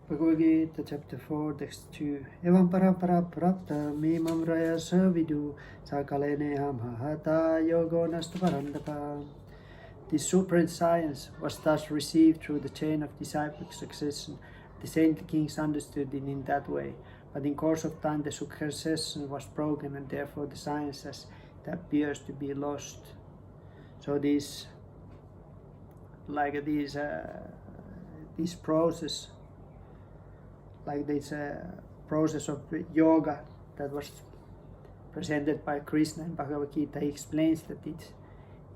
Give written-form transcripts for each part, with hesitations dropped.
Bhagavad Gita, chapter 4, text 2. Evam parampara prapta mimam raya savidu sakalene hamahata yogo nastaparandapa. This supreme science was thus received through the chain of disciplic succession. The saintly kings understood it in that way, but in course of time the succession was broken, and therefore the science as it appears to be lost. So this process, like this process of yoga that was presented by Krishna in Bhagavad Gita, he explains that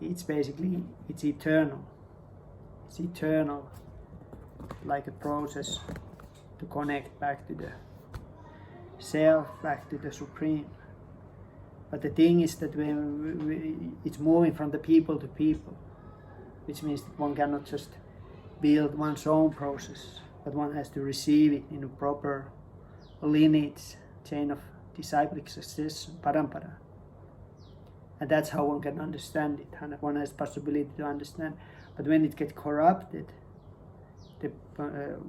it's basically eternal. It's eternal, like a process to connect back to the self, back to the supreme. But the thing is that it's moving from the people to people, which means that one cannot just build one's own process, but one has to receive it in a proper lineage, chain of disciplic succession, parampara. And that's how one can understand it, and one has possibility to understand. But when it gets corrupted,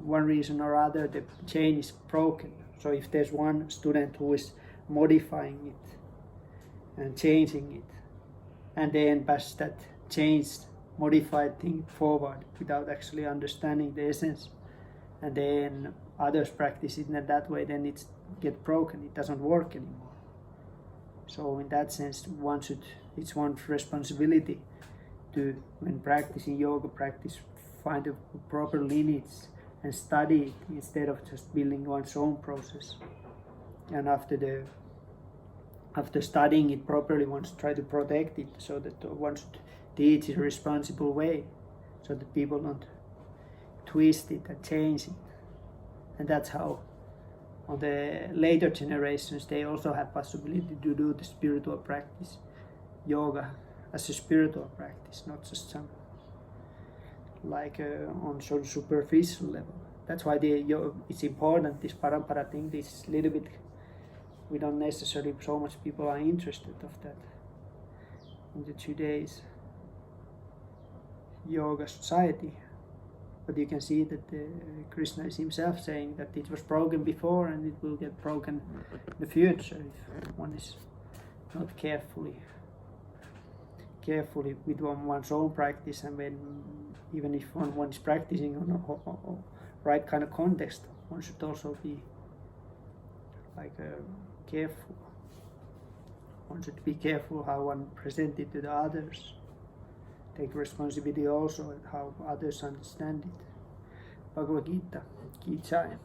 one reason or other, the chain is broken. So if there's one student who is modifying it and changing it, and then pass that changed, modified thing forward without actually understanding the essence, and then others practice it in that way, then it gets broken, it doesn't work anymore. So in that sense, it's one's responsibility to, when practicing yoga, find a proper lineage and study it instead of just building one's own process. And after studying it properly, one should try to protect it, so that one should teach in a responsible way, so that people don't twist it and change it. And that's how on the later generations they also have possibility to do the spiritual practice, yoga as a spiritual practice, not just some on some superficial level. That's why it's important, this parampara thing. This little bit, we don't necessarily, so much people are interested of that in the today's yoga society. But you can see that Krishna is himself saying that it was broken before and it will get broken in the future if one is not carefully with one's own practice, and even if one is practicing on a right kind of context, one should also be careful. One should be careful how one presents it to the others. Take responsibility also at how others understand it. Bhagavad Gita, Ki Jai.